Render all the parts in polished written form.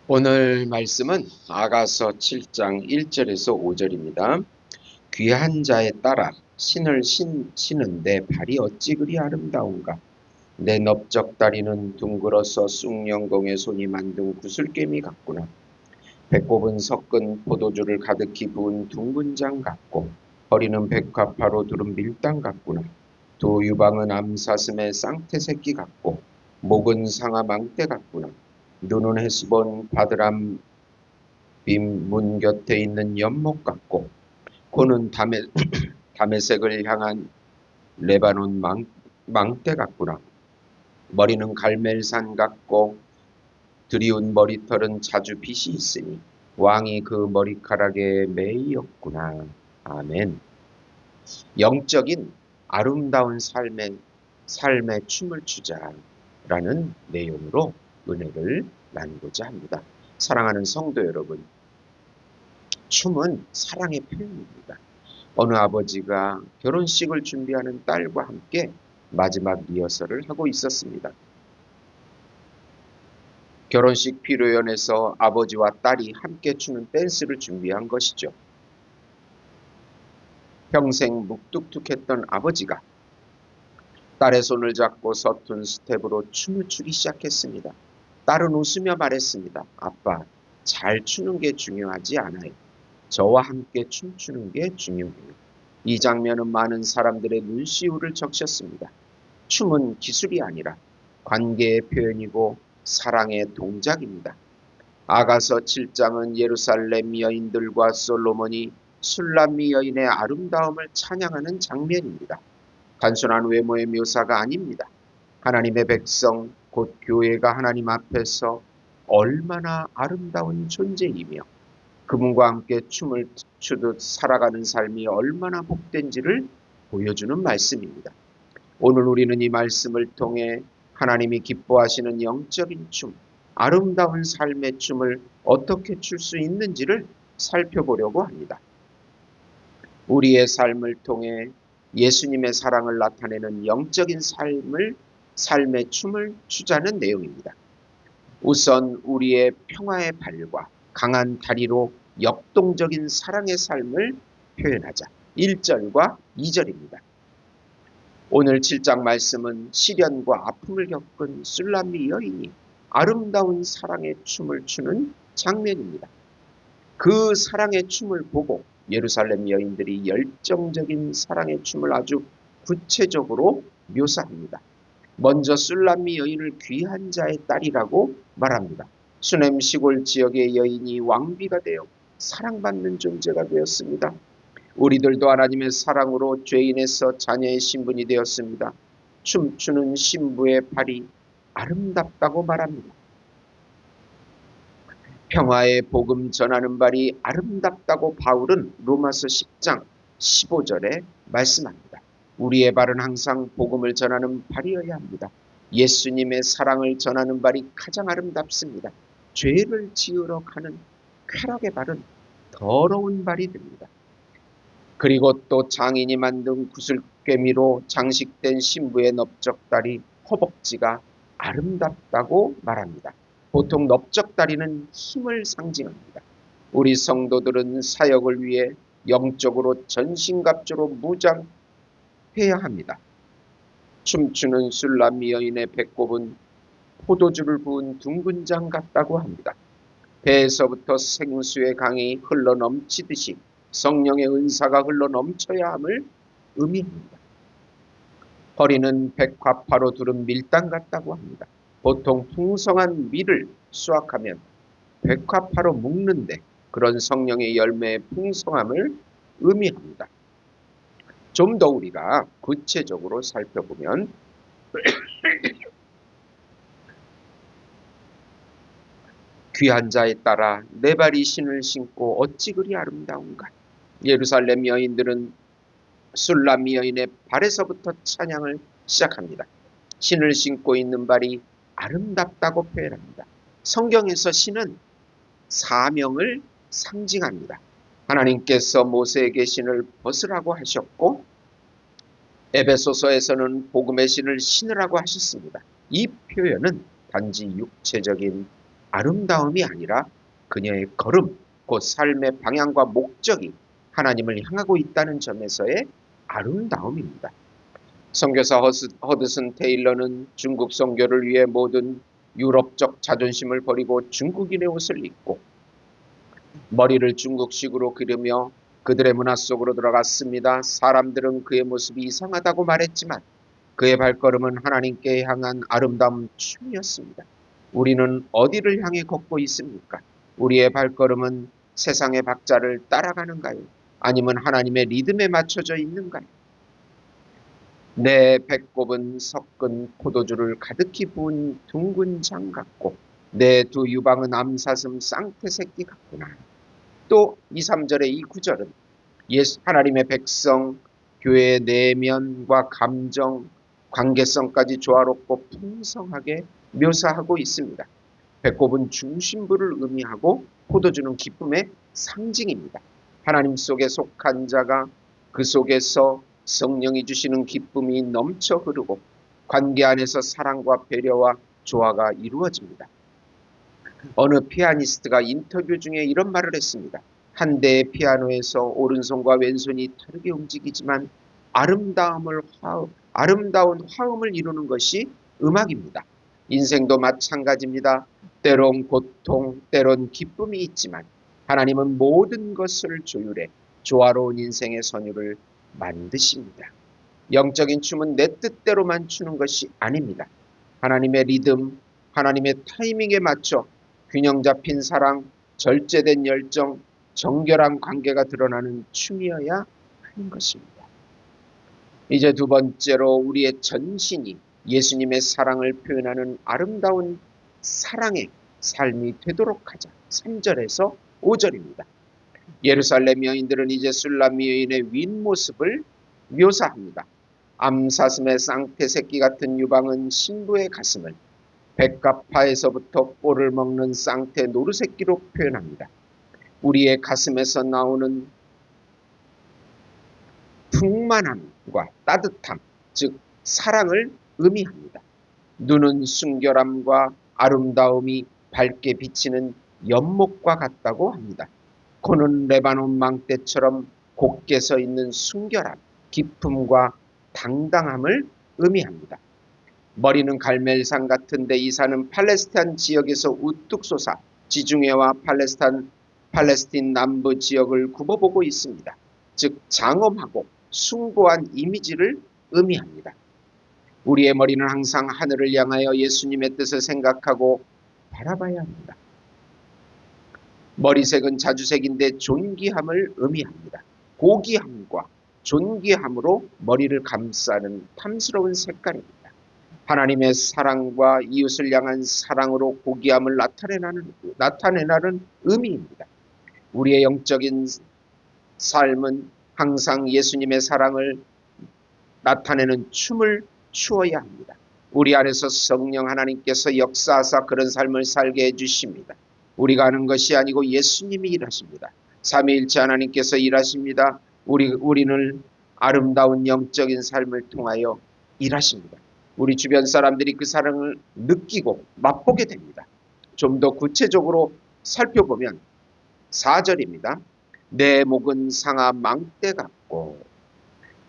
오늘 말씀은 아가서 7장 1절에서 5절입니다. 귀한 자에 따라 신을 신는데 발이 어찌 그리 아름다운가. 내 넓적다리는 둥글어서 쑥령공의 손이 만든 구슬개미 같구나. 배꼽은 섞은 포도주를 가득히 부은 둥근 장 같고 허리는 백화파로 두른 밀당 같구나. 두 유방은 암사슴의 쌍태새끼 같고 목은 상아 망대 같구나. 눈은 헤스본 바드람 빈 문 곁에 있는 연못 같고 코는 다메섹을 향한 레바논 망대 같구나. 머리는 갈멜산 같고 드리운 머리털은 자주 빛이 있으니 왕이 그 머리카락에 매이었구나. 아멘. 영적인 아름다운 삶의 춤을 추자라는 내용으로 은혜를 나누고자 합니다. 사랑하는 성도 여러분, 춤은 사랑의 표현입니다. 어느 아버지가 결혼식을 준비하는 딸과 함께 마지막 리허설을 하고 있었습니다. 결혼식 피로연에서 아버지와 딸이 함께 추는 댄스를 준비한 것이죠. 평생 묵뚝뚝했던 아버지가 딸의 손을 잡고 서툰 스텝으로 춤을 추기 시작했습니다. 딸은 웃으며 말했습니다. 아빠, 잘 추는 게 중요하지 않아요. 저와 함께 춤추는 게 중요해요. 이 장면은 많은 사람들의 눈시울을 적셨습니다. 춤은 기술이 아니라 관계의 표현이고 사랑의 동작입니다. 아가서 7장은 예루살렘 여인들과 솔로몬이 술람미 여인의 아름다움을 찬양하는 장면입니다. 단순한 외모의 묘사가 아닙니다. 하나님의 백성, 곧 교회가 하나님 앞에서 얼마나 아름다운 존재이며 그분과 함께 춤을 추듯 살아가는 삶이 얼마나 복된지를 보여주는 말씀입니다. 오늘 우리는 이 말씀을 통해 하나님이 기뻐하시는 영적인 춤, 아름다운 삶의 춤을 어떻게 출 수 있는지를 살펴보려고 합니다. 우리의 삶을 통해 예수님의 사랑을 나타내는 영적인 삶의 춤을 추자는 내용입니다. 우선 우리의 평화의 발과 강한 다리로 역동적인 사랑의 삶을 표현하자. 1절과 2절입니다. 오늘 7장 말씀은 시련과 아픔을 겪은 술람미 여인이 아름다운 사랑의 춤을 추는 장면입니다. 그 사랑의 춤을 보고 예루살렘 여인들이 열정적인 사랑의 춤을 아주 구체적으로 묘사합니다. 먼저 술람미 여인을 귀한 자의 딸이라고 말합니다. 수넴 시골 지역의 여인이 왕비가 되어 사랑받는 존재가 되었습니다. 우리들도 하나님의 사랑으로 죄인에서 자녀의 신분이 되었습니다. 춤추는 신부의 발이 아름답다고 말합니다. 평화의 복음 전하는 발이 아름답다고 바울은 로마서 10장 15절에 말씀합니다. 우리의 발은 항상 복음을 전하는 발이어야 합니다. 예수님의 사랑을 전하는 발이 가장 아름답습니다. 죄를 지으러 가는 쾌락의 발은 더러운 발이 됩니다. 그리고 또 장인이 만든 구슬개미로 장식된 신부의 넓적다리 허벅지가 아름답다고 말합니다. 보통 넓적다리는 힘을 상징합니다. 우리 성도들은 사역을 위해 영적으로 전신갑주로 무장해야 합니다. 춤추는 술람미 여인의 배꼽은 포도주를 부은 둥근 장 같다고 합니다. 배에서부터 생수의 강이 흘러넘치듯이 성령의 은사가 흘러넘쳐야 함을 의미합니다. 허리는 백화파로 두른 밀당 같다고 합니다. 보통 풍성한 밀을 수확하면 백화파로 묶는데 그런 성령의 열매의 풍성함을 의미합니다. 좀 더 우리가 구체적으로 살펴보면 귀한 자에 따라 내 발이 신을 신고 어찌 그리 아름다운가. 예루살렘 여인들은 술람미 여인의 발에서부터 찬양을 시작합니다. 신을 신고 있는 발이 아름답다고 표현합니다. 성경에서 신은 사명을 상징합니다. 하나님께서 모세에게 신을 벗으라고 하셨고 에베소서에서는 복음의 신을 신으라고 하셨습니다. 이 표현은 단지 육체적인 아름다움이 아니라 그녀의 걸음, 곧 삶의 방향과 목적이 하나님을 향하고 있다는 점에서의 아름다움입니다. 선교사 허드슨 테일러는 중국 선교를 위해 모든 유럽적 자존심을 버리고 중국인의 옷을 입고 머리를 중국식으로 기르며 그들의 문화 속으로 들어갔습니다. 사람들은 그의 모습이 이상하다고 말했지만 그의 발걸음은 하나님께 향한 아름다운 춤이었습니다. 우리는 어디를 향해 걷고 있습니까? 우리의 발걸음은 세상의 박자를 따라가는가요? 아니면 하나님의 리듬에 맞춰져 있는가요? 내 배꼽은 섞은 포도주를 가득히 부은 둥근 장 같고 내 두 유방은 암사슴 쌍태 새끼 같구나. 또 2, 3절의 이 구절은 하나님의 백성, 교회의 내면과 감정, 관계성까지 조화롭고 풍성하게 묘사하고 있습니다. 배꼽은 중심부를 의미하고 포도주는 기쁨의 상징입니다. 하나님 속에 속한 자가 그 속에서 성령이 주시는 기쁨이 넘쳐 흐르고 관계 안에서 사랑과 배려와 조화가 이루어집니다. 어느 피아니스트가 인터뷰 중에 이런 말을 했습니다. 한 대의 피아노에서 오른손과 왼손이 다르게 움직이지만 아름다운 화음을 이루는 것이 음악입니다. 인생도 마찬가지입니다. 때론 고통, 때론 기쁨이 있지만 하나님은 모든 것을 조율해 조화로운 인생의 선율을 만드십니다. 영적인 춤은 내 뜻대로만 추는 것이 아닙니다. 하나님의 리듬, 하나님의 타이밍에 맞춰 균형 잡힌 사랑, 절제된 열정, 정결한 관계가 드러나는 춤이어야 하는 것입니다. 이제 두 번째로 우리의 전신이 예수님의 사랑을 표현하는 아름다운 사랑의 삶이 되도록 하자. 3절에서 5절입니다. 예루살렘 여인들은 이제 술람 여인의 윗모습을 묘사합니다. 암사슴의 쌍태 새끼 같은 유방은 신부의 가슴을, 백합화에서부터 꼴을 먹는 쌍태 노루새끼로 표현합니다. 우리의 가슴에서 나오는 풍만함과 따뜻함, 즉 사랑을 의미합니다. 눈은 순결함과 아름다움이 밝게 비치는 연못과 같다고 합니다. 코는 레바논 망대처럼 곱게 서 있는 순결함, 기품과 당당함을 의미합니다. 머리는 갈멜산 같은데 이 산은 팔레스타인 지역에서 우뚝 솟아 지중해와 팔레스틴 남부 지역을 굽어보고 있습니다. 즉 장엄하고 숭고한 이미지를 의미합니다. 우리의 머리는 항상 하늘을 향하여 예수님의 뜻을 생각하고 바라봐야 합니다. 머리색은 자주색인데 존귀함을 의미합니다. 고귀함과 존귀함으로 머리를 감싸는 탐스러운 색깔입니다. 하나님의 사랑과 이웃을 향한 사랑으로 고귀함을 나타내라는 의미입니다. 우리의 영적인 삶은 항상 예수님의 사랑을 나타내는 춤을 추어야 합니다. 우리 안에서 성령 하나님께서 역사하사 그런 삶을 살게 해주십니다. 우리가 하는 것이 아니고 예수님이 일하십니다. 삼위일체 하나님께서 일하십니다. 우리는 아름다운 영적인 삶을 통하여 일하십니다. 우리 주변 사람들이 그 사랑을 느끼고 맛보게 됩니다. 좀 더 구체적으로 살펴보면 4절입니다. 내 목은 상아 망대 같고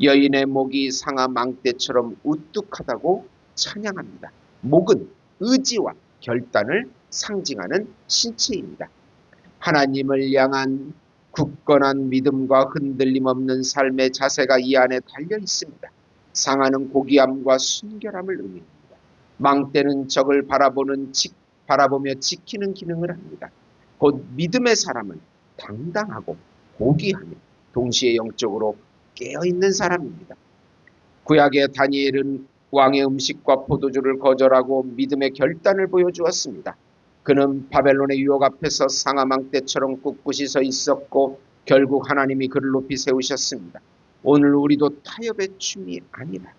여인의 목이 상아 망대처럼 우뚝하다고 찬양합니다. 목은 의지와 결단을 상징하는 신체입니다. 하나님을 향한 굳건한 믿음과 흔들림 없는 삶의 자세가 이 안에 달려 있습니다. 상아는 고귀함과 순결함을 의미합니다. 망대는 적을 바라보며 지키는 기능을 합니다. 곧 믿음의 사람은 당당하고 고귀하며 동시에 영적으로 깨어있는 사람입니다. 구약의 다니엘은 왕의 음식과 포도주를 거절하고 믿음의 결단을 보여주었습니다. 그는 바벨론의 유혹 앞에서 상아망대처럼 꿋꿋이 서 있었고 결국 하나님이 그를 높이 세우셨습니다. 오늘 우리도 타협의 춤이 아니라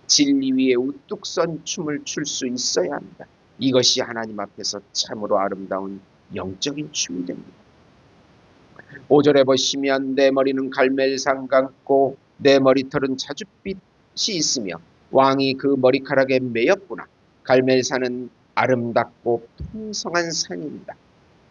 진리 위에 우뚝 선 춤을 출 수 있어야 합니다. 이것이 하나님 앞에서 참으로 아름다운 영적인 춤이 됩니다. 5절에 보시면 내 머리는 갈멜산 같고 내 머리털은 자줏빛이 있으며 왕이 그 머리카락에 매였구나. 갈멜산은 아름답고 풍성한 산입니다.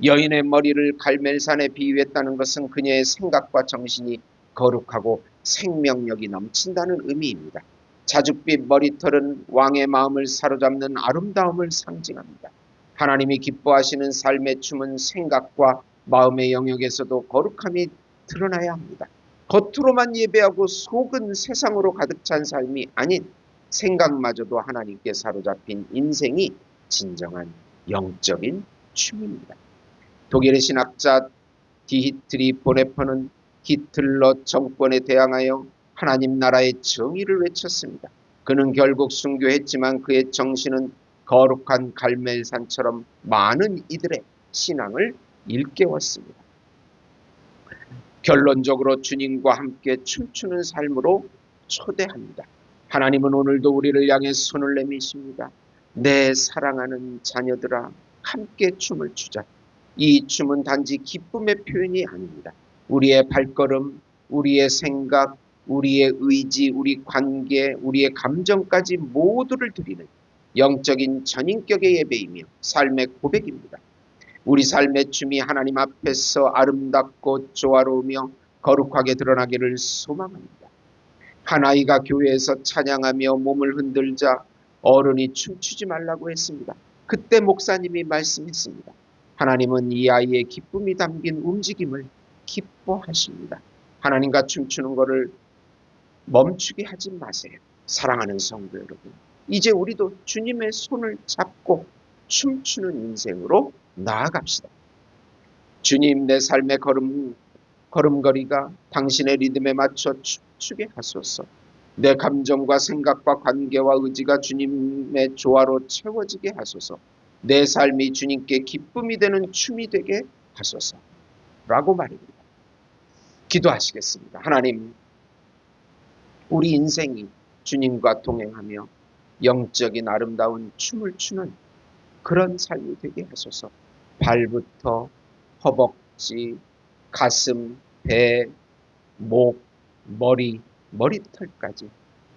여인의 머리를 갈멜산에 비유했다는 것은 그녀의 생각과 정신이 거룩하고 생명력이 넘친다는 의미입니다. 자줏빛 머리털은 왕의 마음을 사로잡는 아름다움을 상징합니다. 하나님이 기뻐하시는 삶의 춤은 생각과 마음의 영역에서도 거룩함이 드러나야 합니다. 겉으로만 예배하고 속은 세상으로 가득 찬 삶이 아닌 생각마저도 하나님께 사로잡힌 인생이 진정한 영적인 춤입니다. 독일의 신학자 디히트리 보네퍼는 히틀러 정권에 대항하여 하나님 나라의 정의를 외쳤습니다. 그는 결국 순교했지만 그의 정신은 거룩한 갈멜산처럼 많은 이들의 신앙을 일깨웠습니다. 결론적으로 주님과 함께 춤추는 삶으로 초대합니다. 하나님은 오늘도 우리를 향해 손을 내미십니다. 내 사랑하는 자녀들아, 함께 춤을 추자. 이 춤은 단지 기쁨의 표현이 아닙니다. 우리의 발걸음, 우리의 생각, 우리의 의지, 우리 관계, 우리의 감정까지 모두를 드리는 영적인 전인격의 예배이며 삶의 고백입니다. 우리 삶의 춤이 하나님 앞에서 아름답고 조화로우며 거룩하게 드러나기를 소망합니다. 한 아이가 교회에서 찬양하며 몸을 흔들자 어른이 춤추지 말라고 했습니다. 그때 목사님이 말씀했습니다. 하나님은 이 아이의 기쁨이 담긴 움직임을 기뻐하십니다. 하나님과 춤추는 것을 멈추게 하지 마세요. 사랑하는 성도 여러분, 이제 우리도 주님의 손을 잡고 춤추는 인생으로 나아갑시다. 주님, 내 삶의 걸음걸이가 당신의 리듬에 맞춰 춤추게 하소서. 내 감정과 생각과 관계와 의지가 주님의 조화로 채워지게 하소서. 내 삶이 주님께 기쁨이 되는 춤이 되게 하소서. 라고 말입니다. 기도하시겠습니다. 하나님, 우리 인생이 주님과 동행하며 영적인 아름다운 춤을 추는 그런 삶이 되게 하소서. 발부터 허벅지, 가슴, 배, 목, 머리, 머리털까지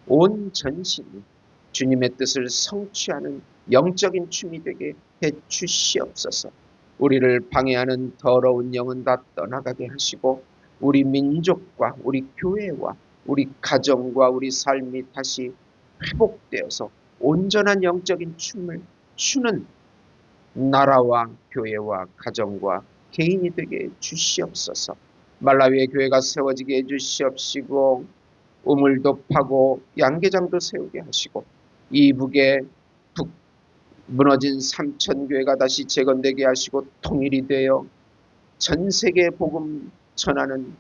온 전신이 주님의 뜻을 성취하는 영적인 춤이 되게 해 주시옵소서. 우리를 방해하는 더러운 영은 다 떠나가게 하시고 우리 민족과 우리 교회와 우리 가정과 우리 삶이 다시 회복되어서 온전한 영적인 춤을 추는 나라와 교회와 가정과 개인이 되게 주시옵소서. 말라위의 교회가 세워지게 해주시옵시고 우물도 파고 양계장도 세우게 하시고 이북의 북 무너진 삼천교회가 다시 재건되게 하시고 통일이 되어 전 세계에 복음 전하는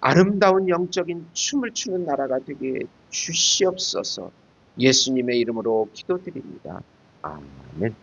아름다운 영적인 춤을 추는 나라가 되게 주시옵소서. 예수님의 이름으로 기도드립니다. 아멘.